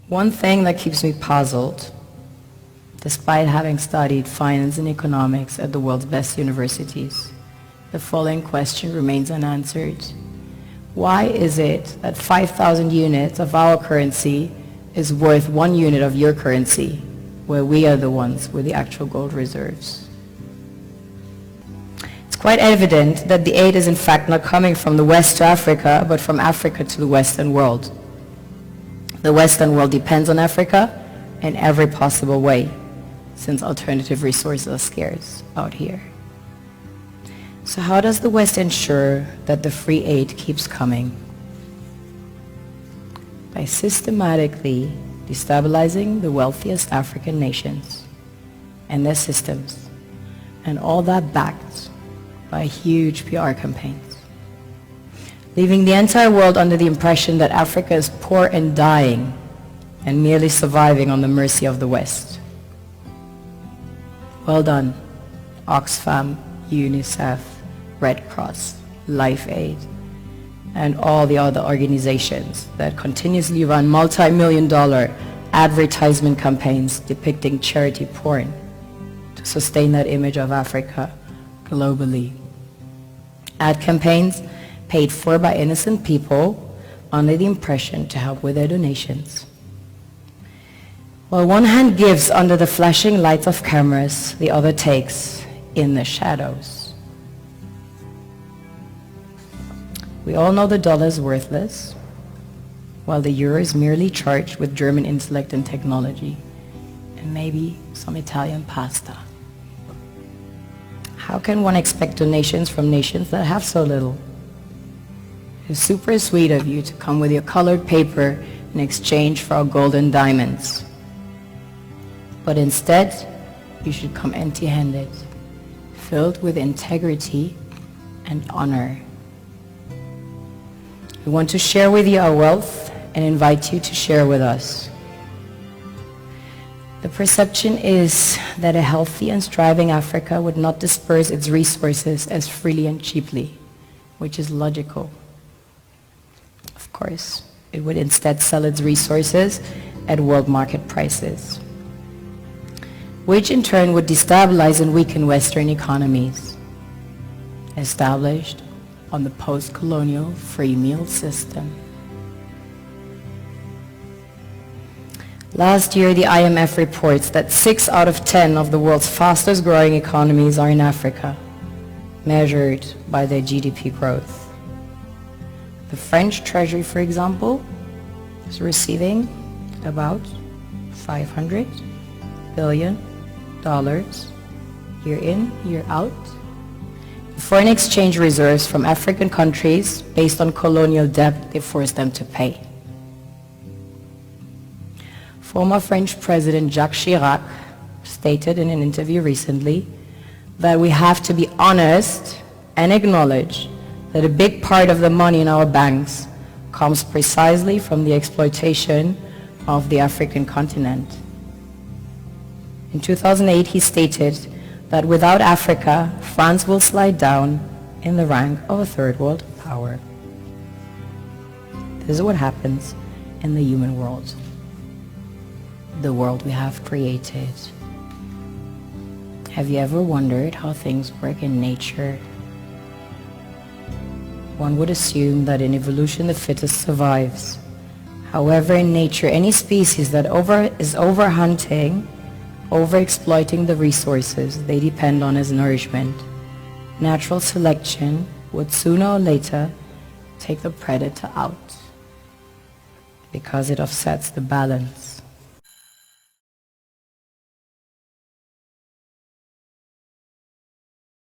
One thing that keeps me puzzled, despite having studied finance and economics at the world's best universities, the following question remains unanswered. Why is it that 5,000 units of our currency is worth 1 unit of your currency, where we are the ones with the actual gold reserves? It's quite evident that the aid is in fact not coming from the West to Africa, but from Africa to the Western world. The Western world depends on Africa in every possible way, since alternative resources are scarce out here. So how does the West ensure that the free aid keeps coming? By systematically destabilizing the wealthiest African nations and their systems, and all that backed by huge PR campaigns, leaving the entire world under the impression that Africa is poor and dying and merely surviving on the mercy of the West. Well done, Oxfam, UNICEF, Red Cross, Life Aid, and all the other organizations that continuously run multi-million-dollar advertisement campaigns depicting charity porn to sustain that image of Africa globally. Ad campaigns paid for by innocent people under the impression to help with their donations. While one hand gives under the flashing lights of cameras, the other takes in the shadows. We all know the dollar is worthless, while the euro is merely charged with German intellect and technology, and maybe some Italian pasta. How can one expect donations from nations that have so little? It's super sweet of you to come with your colored paper in exchange for our gold and diamonds. But instead, you should come empty-handed, filled with integrity and honor. We want to share with you our wealth and invite you to share with us. The perception is that a healthy and striving Africa would not disperse its resources as freely and cheaply, which is logical. Of course, it would instead sell its resources at world market prices, which in turn would destabilize and weaken Western economies, established on the post-colonial free meal system. Last year, the IMF reports that 6 out of 10 of the world's fastest growing economies are in Africa, measured by their GDP growth. The French Treasury, for example, is receiving about $500 billion year in, year out. Foreign exchange reserves from African countries based on colonial debt they forced them to pay. Former French President Jacques Chirac stated in an interview recently that we have to be honest and acknowledge that a big part of the money in our banks comes precisely from the exploitation of the African continent. In 2008, he stated that without Africa, France will slide down in the rank of a third world power. This is what happens in the human world, the world we have created. Have you ever wondered how things work in nature? One would assume that in evolution the fittest survives. However, in nature, any species that is overhunting, overexploiting the resources they depend on as nourishment, natural selection would sooner or later take the predator out because it offsets the balance.